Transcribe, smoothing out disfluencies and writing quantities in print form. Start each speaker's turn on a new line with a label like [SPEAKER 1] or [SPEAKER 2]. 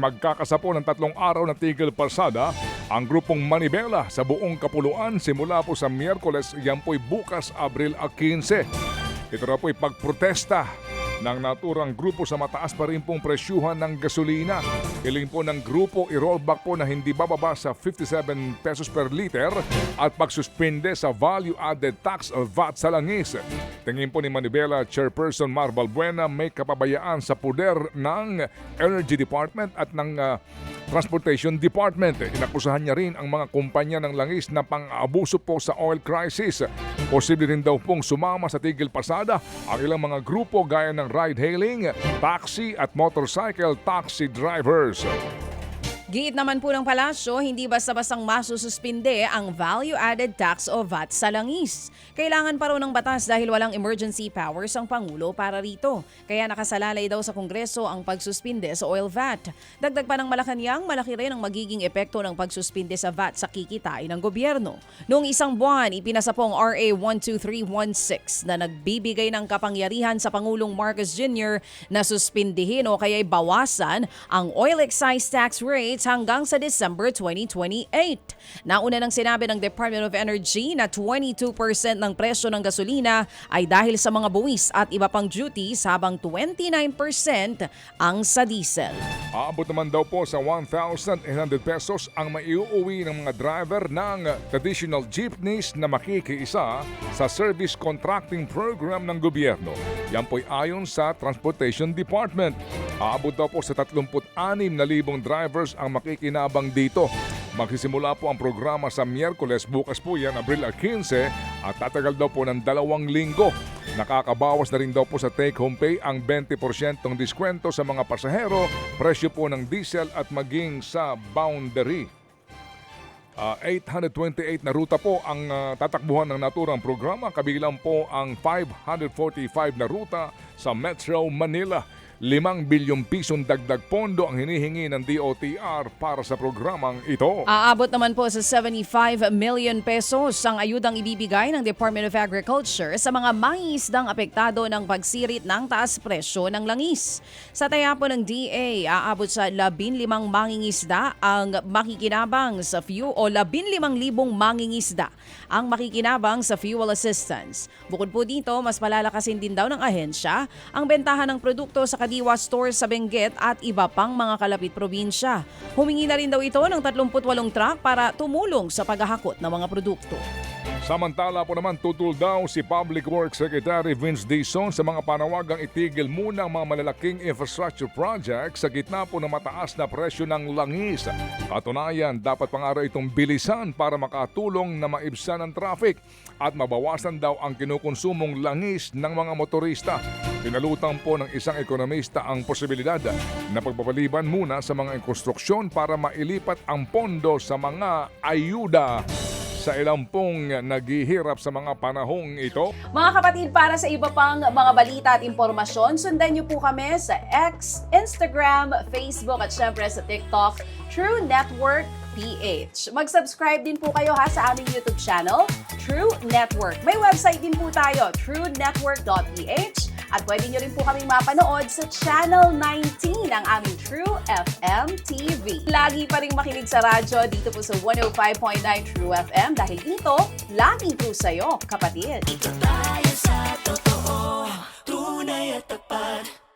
[SPEAKER 1] magkakasapo ng 3 araw na tigil pasada ang grupong Manibela sa buong kapuluan simula po sa Miyerkules, yan po'y bukas Abril 15. Ito na po'y pagprotesta ng naturang grupo sa mataas pa rin pong presyuhan ng gasolina. Hiling po ng grupo i-rollback po na hindi bababa sa 57 pesos per liter at pagsuspinde sa value-added tax o VAT sa langis. Tingin po ni Manibela Chairperson Mar Balbuena may kapabayaan sa poder ng Energy Department at ng Transportation Department. Inakusahan niya rin ang mga kumpanya ng langis na pang-aabuso po sa oil crisis. Posible rin daw pong sumama sa tigil pasada ang ilang mga grupo gaya ng ride-hailing, taxi at motorcycle taxi drivers.
[SPEAKER 2] Giit naman po ng palasyo, hindi basta-bastang masususpinde ang value-added tax o VAT sa langis. Kailangan pa raw ng batas dahil walang emergency powers ang Pangulo para rito. Kaya nakasalalay daw sa Kongreso ang pagsuspinde sa oil VAT. Dagdag pa ng Malacanang, malaki rin ang magiging epekto ng pagsuspinde sa VAT sa kikitain ng gobyerno. Noong isang buwan, ipinasa pong RA 12316 na nagbibigay ng kapangyarihan sa Pangulong Marcos Jr. na suspindihin o kaya'y bawasan ang oil excise tax rates hanggang sa December 2028. Nauna nang sinabi ng Department of Energy na 22% ng presyo ng gasolina ay dahil sa mga buwis at iba pang duties habang 29% ang sa diesel.
[SPEAKER 1] Aabot naman daw po sa 1,800 pesos ang maiuuwi ng mga driver ng traditional jeepneys na makikiisa sa service contracting program ng gobyerno. Yan po'y ayon sa Transportation Department. Aabot daw po sa 36,000 drivers ang makikinabang dito. Magsisimula po ang programa sa Miyerkules, bukas po yan, Abril 15 at tatagal daw po ng 2 linggo. Nakakabawas na rin daw po sa take-home pay ang 20% diskwento sa mga pasahero, presyo po ng diesel at maging sa boundary. 828 na ruta po ang tatakbuhan ng naturang programa, kabilang po ang 545 na ruta sa Metro Manila. 5 bilyong pisong dagdag pondo ang hinihingi ng DOTR para sa programang ito.
[SPEAKER 2] Aabot naman po sa 75 million pesos ang ayudang ibibigay ng Department of Agriculture sa mga mangingisdang apektado ng pagsirit ng taas presyo ng langis. Sa taya po ng DA, aabot sa 15 mangingisda ang makikinabang sa fuel o 15,000 mangingisda ang makikinabang sa fuel assistance. Bukod po dito, mas palalakasin din daw ng ahensya ang bentahan ng produkto sa Kadiwa Stores sa Benguet at iba pang mga kalapit probinsya. Humingi na rin daw ito ng 38 truck para tumulong sa paghahakot ng mga produkto.
[SPEAKER 1] Samantala po naman tutol daw si Public Works Secretary Vince Dizon sa mga panawagang itigil muna ang mga malalaking infrastructure projects sa gitna po ng mataas na presyo ng langis. Katunayan, dapat pa nga itong bilisan para makatulong na maibsan ang traffic at mabawasan daw ang kinukonsumong langis ng mga motorista. Pinalutang po ng isang ekonomista ang posibilidad na pagpapaliban muna sa mga konstruksyon para mailipat ang pondo sa mga ayuda sa ilang pong naghihirap sa mga panahong ito.
[SPEAKER 2] Mga kapatid, para sa iba pang mga balita at impormasyon, sundan niyo po kami sa X, Instagram, Facebook at syempre sa TikTok, True Network PH. Mag-subscribe din po kayo sa aming YouTube channel, True Network. May website din po tayo, truenetwork.ph. At pwede nyo rin po kaming mapanood sa Channel 19 ng aming True FM TV. Lagi pa rin makinig sa radyo dito po sa 105.9 True FM dahil dito, lagi po sa'yo, kapatid.
[SPEAKER 3] Ito tayo sa totoo, tunay at tapat.